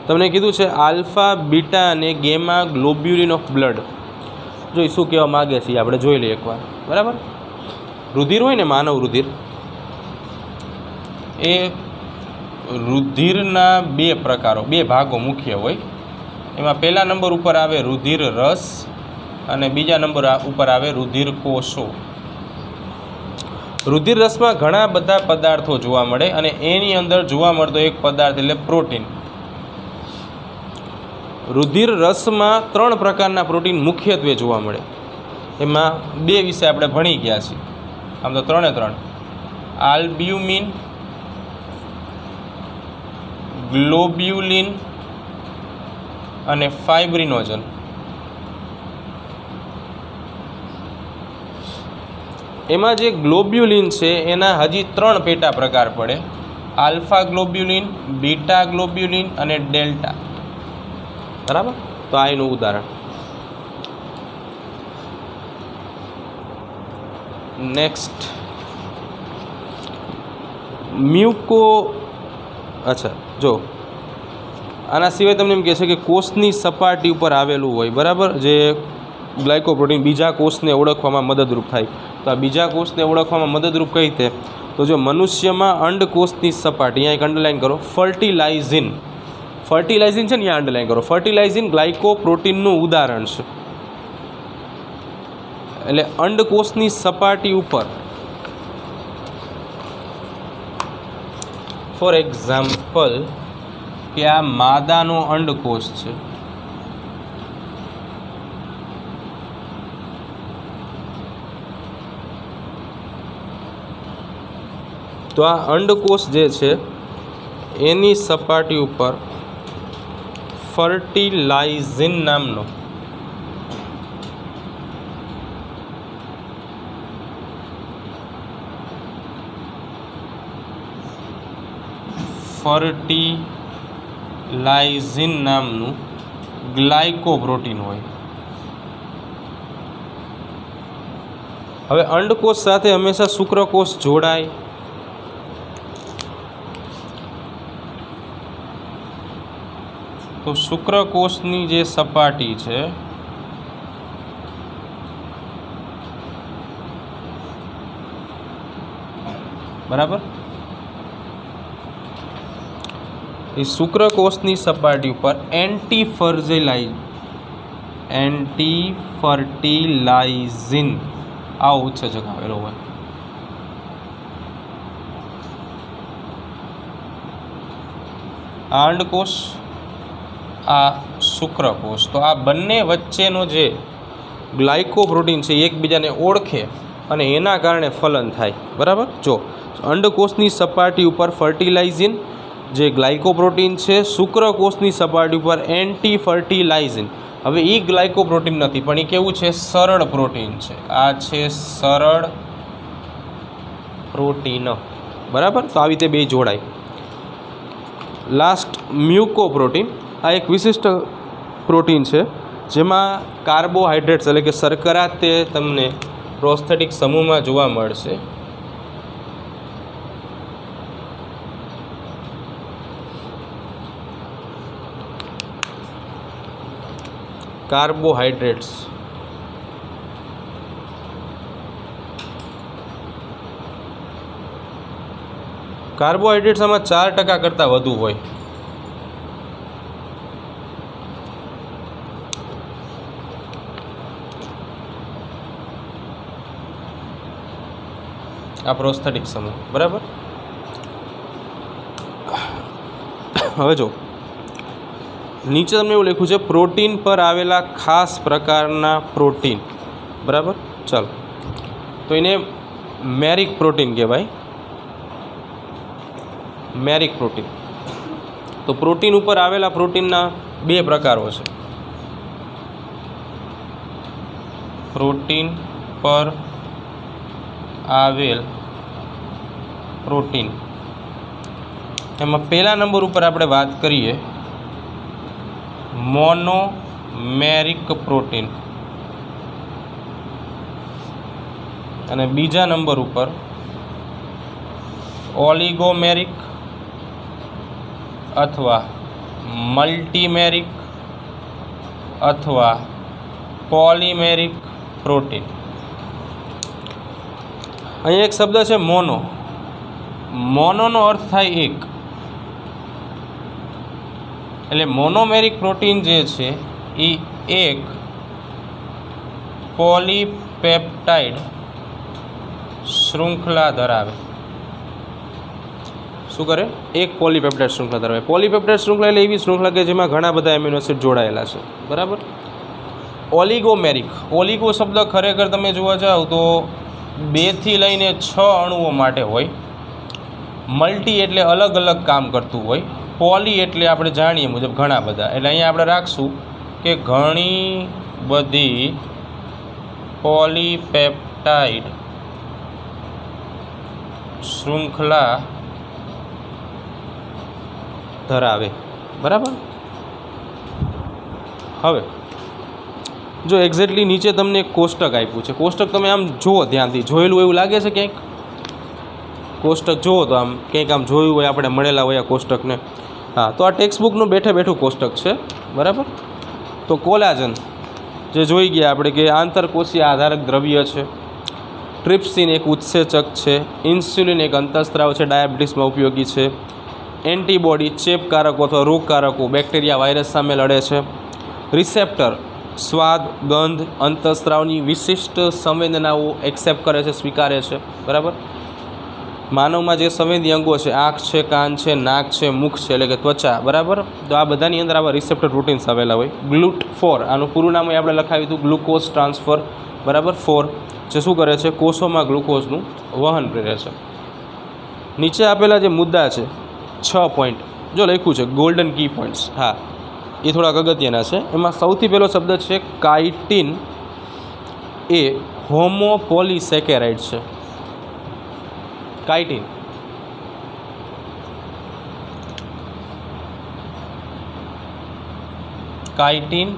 તમને કીધું છે આલ્ફા, બીટા અને ગેમા ગ્લોબ્યુલિન ઓફ બ્લડ. જો એ શું કહેવા માગે છે આપણે જોઈ લઈએ એકવાર. બરાબર. રુધિર હોય ને, માનવ રુધિર, એ રુધિરના બે પ્રકારો, બે ભાગો મુખ્ય હોય. એમાં પહેલા નંબર ઉપર આવે રુધિર રસ, અને બીજા નંબર ઉપર આવે રુધિર કોષો. રુધિર રસમાં ઘણા બધા પદાર્થો જોવા મળે, અને એની અંદર જોવા મળતો એક પદાર્થ એટલે પ્રોટીન. રુધિર રસમાં 3 પ્રકારના પ્રોટીન મુખ્યત્વે જોવા મળે. એમાં 2 વિશે આપણે ભણી ગયા છીએ. આમ તો 3 આલ્બ્યુમિન, ગ્લોબ્યુલિન અને ફાઇબ્રિનોજન. એમાં જે ગ્લોબ્યુલિન છે એના હજી 3 પેટા પ્રકાર પડે: આલ્ફા ગ્લોબ્યુલિન, બીટા ગ્લોબ્યુલિન અને ડેલ્ટા. બરાબર. તો આ એનું ઉદાહરણ. નેક્સ્ટ, અચ્છા જો આના સિવાય તમને એમ કહે છે કે કોષની સપાટી ઉપર આવેલું હોય. બરાબર. જે ગ્લાયકોપ્રોટીન બીજા કોષને ઓળખવામાં મદદરૂપ થાય. તો આ બીજા કોષને ઓળખવામાં મદદરૂપ કઈ રીતે? તો જો મનુષ્યમાં અંડકોષની સપાટી, અહીંયા એક અંડરલાઇન કરો, ફર્ટિલાઇઝિન છે ને, અહીંયા અંડરલાઇન કરો. ફર્ટિલાઇઝિન ગ્લાયકોપ્રોટીનનું ઉદાહરણ છે. એટલે અંડકોષની સપાટી ઉપર, ફોર એક્ઝામ્પલ, કે આ માદાનો અંડકોષ છે, તો આ અંડકોષ જે છે એની સપાટી ઉપર ફર્ટિલાઇઝિન નામનો ગ્લાયકોપ્રોટીન હોય. હવે અંડકોષ સાથે હંમેશા શુક્રકોષ જોડાય. તો શુક્રકોષની જે સપાટી છે બરાબર, એ શુક્રકોષની સપાટી ઉપર એન્ટીફર્ટિલાઇઝિન આ ઉત્સેચક આવેલો હોય. આ અંડકોષ, આ શુક્રકોષ, તો આ બંને વચ્ચેનો જે ગ્લાયકોપ્રોટીન છે એકબીજાને ઓળખે અને એના કારણે ફલન થાય. બરાબર. જો અંડકોષની સપાટી ઉપર ફર્ટિલાઇઝિન જે ગ્લાયકોપ્રોટીન છે, શુક્રકોષની સપાટી ઉપર એન્ટીફર્ટિલાઇઝિન. હવે એ ગ્લાયકોપ્રોટીન નથી પણ એ કેવું છે? સરળ પ્રોટીન છે. આ છે સરળ પ્રોટીન. બરાબર. તો આવી રીતે બે જોડાય. લાસ્ટ મ્યુકોપ્રોટીન. આ એક વિશિષ્ટ પ્રોટીન છે જેમાં કાર્બોહાઈડ્રેટ્સ એટલે કે શર્કરા તે તમને પ્રોસ્થેટિક સમૂહમાં જોવા મળશે. કાર્બોહાઈડ્રેટ્સ આમાં 4% કરતાં વધુ હોય. આ પ્રોસ્થેટિક સમૂહ. બરાબર. હવે જો નીચે તમને એવું લખ્યું છે પ્રોટીન પર આવેલા ખાસ પ્રકારના પ્રોટીન. બરાબર. ચાલો, તો એને મેરિક પ્રોટીન કહેવાય. મેરિક પ્રોટીન. તો પ્રોટીન ઉપર આવેલા પ્રોટીનના બે પ્રકારો છે. પ્રોટીન પર આવેલ પ્રોટીન, એમાં પહેલા નંબર ઉપર આપણે વાત કરીએ મોનોમેરિક પ્રોટીન અને બીજા નંબર ઉપર ઓલિગોમેરિક અથવા મલ્ટીમેરિક અથવા પોલીમેરિક પ્રોટીન. અહીં એક શબ્દ છે મોનો. મોનોનો અર્થ થાય એક. એટલે મોનોમેરિક પ્રોટીન જે છે એ એક પોલીપેપ્ટાઇડ શૃંખલા ધરાવે. શું કરે? એક પોલીપેપ્ટાઇડ શૃંખલા ધરાવે. પોલીપેપ્ટાઇડ શૃંખલા એટલે એવી શૃંખલા કે જેમાં ઘણા બધા એમિનો એસિડ જોડાયેલા છે. બરાબર. ઓલિગોમેરિક. ઓલિગો શબ્દ ખરેખર તમે જોવા જાઓ તો 2 થી લઈને 6 અણુઓ માટે હોય. મલ્ટી એટલે અલગ અલગ કામ કરતું હોય. પોલી એટલે આપણે જાણીએ મુજબ ઘણા બધા. એટલે અહીંયા આપણે રાખશું કે ઘણી બધી પોલીપેપ્ટાઇડ શૃંખલા ધરાવે. બરાબર. હવે જો એક્ઝેક્ટલી નીચે તમને એક કોષ્ટક આપ્યું છે. કોષ્ટક તમે આમ જુઓ, ધ્યાનથી જોયેલું એવું લાગે છે ક્યાંક? કોષ્ટક જુઓ તો આમ કંઈક આમ જોયું હોય આપણે, મળેલા હોય આ કોષ્ટકને. હા, તો આ ટેક્સ્ટ બુકનું બેઠે બેઠું કોષ્ટક છે. બરાબર. તો કોલાજન જે જોઈ ગયા આપણે કે આંતરકોષીય આધારક દ્રવ્ય છે. ટ્રિપ્સિન એક ઉત્સેચક છે. ઇન્સ્યુલિન એક અંતઃસ્ત્રાવ છે, ડાયાબિટીસમાં ઉપયોગી છે. એન્ટીબોડી ચેપકારકો અથવા રોગકારકો બેક્ટેરિયા વાયરસ સામે લડે છે. રિસેપ્ટર સ્વાદ, ગંધ, અંતઃસ્ત્રાવની વિશિષ્ટ સંવેદનાઓ એક્સેપ્ટ કરે છે, સ્વીકારે છે. બરાબર. માનવમાં જે સંવેદી અંગો છે, આંખ છે, કાન છે, નાક છે, મુખ છે, એટલે કે ત્વચા. બરાબર. તો આ બધાની અંદર આવા રિસેપ્ટર પ્રોટીન્સ આવેલા હોય. GLUT4 આનું પૂરું નામ આપણે લખાવ્યું હતું, ગ્લુકોઝ ટ્રાન્સફર. બરાબર. 4 જે શું કરે છે? કોષોમાં ગ્લુકોઝનું વહન કરે છે. નીચે આપેલા જે મુદ્દા છે 6 પોઈન્ટ જો લખ્યું છે ગોલ્ડન કી પોઈન્ટ્સ. હા, એ થોડાક અગત્યના છે. એમાં સૌથી પહેલો શબ્દ છે કાઇટિન. એ હોમોપોલીસેકેરાઇડ છે. Chitin chitin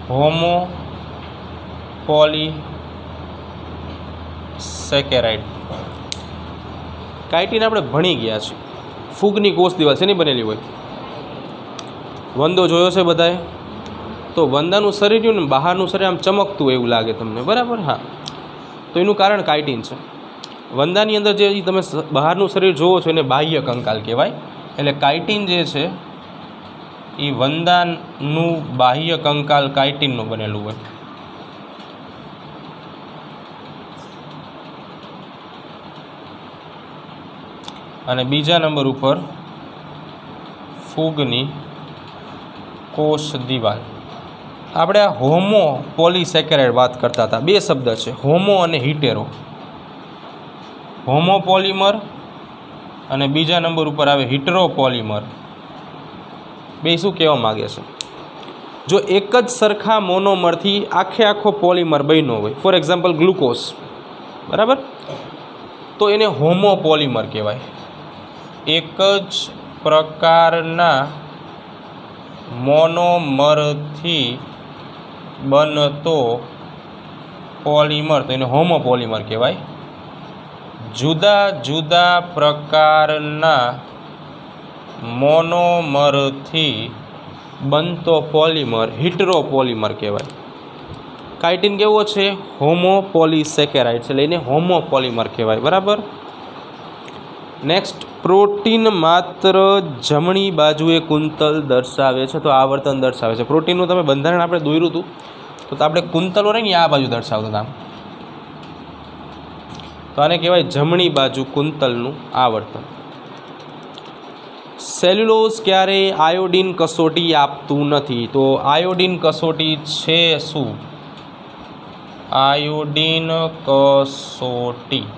હોમોપોલીસેકેરાઇડ. કાઇટિન આપણે ભણી ગયા છીએ. ફૂગની કોષ દિવાલ શેની બનેલી હોય? વંદો જોયો છે બધાએ? તો વંદાનું શરીર રહ્યું ને બહારનું શરીર આમ ચમકતું હોય એવું લાગે તમને, બરાબર? હા, તો એનું કારણ કાઇટિન છે. વંદાની અંદર જે તમે બહારનું શરીર જોવો છો એને બાહ્ય કંકાલ કહેવાય. એટલે કાઇટિન જે છે એ વંદાનું બાહ્ય કંકાલ કાઇટિનનું બનેલું હોય. અને બીજા નંબર ઉપર ફૂગની કોષ દિવાલ. આપણે આ હોમો પોલીસેકેરાઇડ વાત કરતા હતા. બે શબ્દ છે, હોમો અને હિટેરો. હોમો પોલીમર અને બીજા નંબર ઉપર આવે હિટરો પોલીમર. બે શું કહેવા માગે છે? જો એક જ સરખા મોનોમરથી આખો પોલીમર બન્યો હોય, ફોર એક્ઝામ્પલ ગ્લુકોઝ, બરાબર, તો એને હોમો પોલીમર કહેવાય. એક જ પ્રકારના મોનોમરથી બનતો પોલીમર તો એને હોમોપોલીમર કહેવાય. જુદા જુદા પ્રકારના મોનોમરથી બનતો પોલીમર હિટરોપોલીમર કહેવાય. કાઇટિન કેવો છે? હોમોપોલીસેકેરાઇડ છે, એટલે એને હોમોપોલીમર કહેવાય, બરાબર. નેક્સ્ટ, પ્રોટીન માત્ર જમણી બાજુએ કુંતલ દર્શાવે છે, તો આવર્તન દર્શાવે છે. પ્રોટીનનું તમે બંધારણ આપણે દોર્યું હતું, તો આપણે કુંતલો રહી ને આ બાજુ દર્શાવતા હતા, તો આને કહેવાય જમણી બાજુ કુંતલનું આવર્તન. સેલ્યુલોઝ ક્યારેય આયોડિન કસોટી આપતું નથી, તો આયોડિન કસોટી છે શું? આયોડિન કસોટી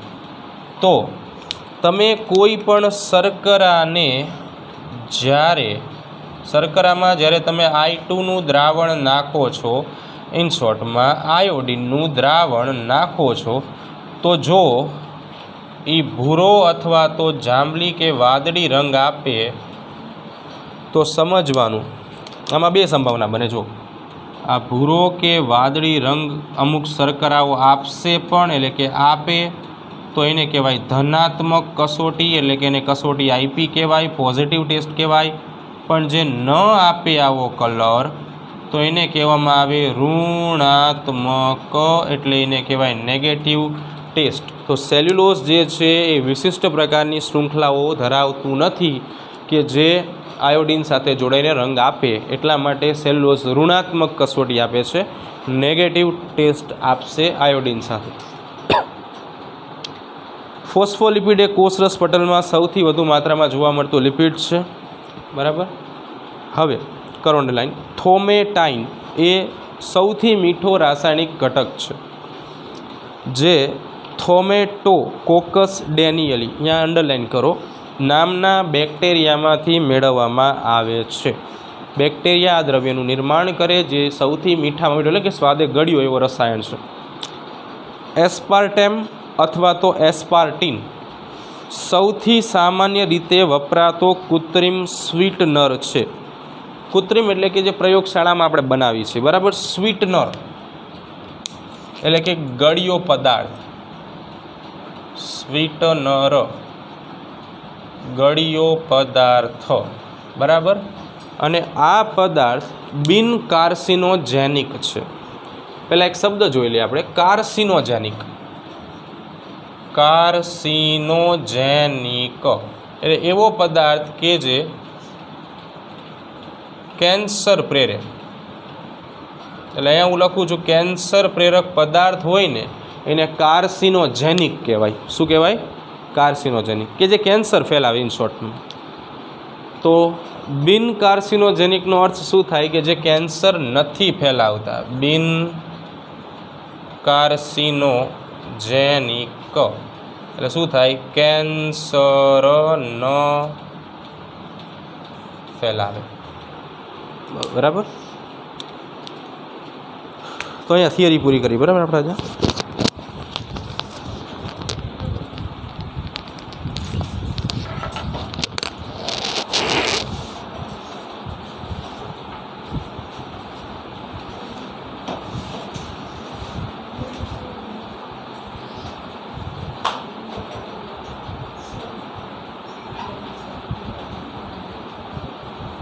તો તમે કોઈ પણ શર્કરાને શર્કરામાં જ્યારે તમે I2નું દ્રાવણ નાખો છો, ઇન શોર્ટમાં આયોડિનનું દ્રાવણ નાખો છો, તો જો એ ભૂરો અથવા તો જાંબલી કે વાદળી રંગ આપે તો સમજવાનું આમાં બે સંભાવના બને. જો આ ભૂરો કે વાદળી રંગ અમુક શર્કરાઓ આપશે પણ, એટલે કે આપે, તો એને કહેવાય ધનાત્મક કસોટી, એટલે કે એને કસોટી આપી કહેવાય, પોઝિટિવ ટેસ્ટ કહેવાય. પણ જે ન આપે આવો કલર તો એને કહેવામાં આવે ઋણાત્મક, એટલે એને કહેવાય નેગેટિવ ટેસ્ટ. તો સેલ્યુલોઝ જે છે એ વિશિષ્ટ પ્રકારની શૃંખલાઓ ધરાવતું નથી કે જે આયોડિન સાથે જોડાઈને રંગ આપે, એટલા માટે સેલ્યુલોઝ ઋણાત્મક કસોટી આપે છે, નેગેટિવ ટેસ્ટ આપશે આયોડિન સાથે. ફોસ્ફોલિપિડ એ કોષરસ પટલમાં સૌથી વધુ માત્રામાં જોવા મળતું લિપિડ છે, બરાબર. હવે કરો અંડરલાઈન. થોમેટાઇન એ સૌથી મીઠો રાસાયણિક ઘટક છે, જે થોમેટોકોકસ ડેનિયલી, અહીંયા અંડરલાઈન કરો, નામના બેક્ટેરિયામાંથી મેળવવામાં આવે છે. બેક્ટેરિયા આ દ્રવ્યનું નિર્માણ કરે જે સૌથી મીઠામાં મીઠો, એટલે કે સ્વાદે ગળ્યો એવો રસાયણ છે. એસ્પાર્ટેમ અથવા તો એસ્પાર્ટિન સૌથી સામાન્ય રીતે વપરાતો કૃત્રિમ સ્વીટનર છે. કૃત્રિમ એટલે કે જે પ્રયોગશાળામાં આપણે બનાવી છે, બરાબર. સ્વીટનર એટલે કે ગળ્યો પદાર્થ, સ્વીટનર ગળ્યો પદાર્થ, બરાબર. અને આ પદાર્થ બિન કાર્સિનોજેનિક છે. પહેલાં એક શબ્દ જોઈ લઈએ આપણે, કાર્સિનોજેનિક. કાર્સિનોજેનિક એટલે એવો પદાર્થ કે જે કેન્સર પ્રેરે. એટલે અહીંયા હું લખું છું કેન્સર પ્રેરક પદાર્થ હોય ને એને કાર્સિનોજેનિક કહેવાય. શું કહેવાય? કાર્સિનોજેનિક, કે જે કેન્સર ફેલાવે ઇન શોર્ટમાં. તો બિન કાર્સિનોજેનિકનો અર્થ શું થાય? કે જે કેન્સર નથી ફેલાવતા. બિન કાર્સિનોજેનિક એટલે શું થાય? કેન્સર ન ફેલાવે. બરાબર. તો અહીંયા થિયરી પૂરી કરી. બરાબર આપણે આજે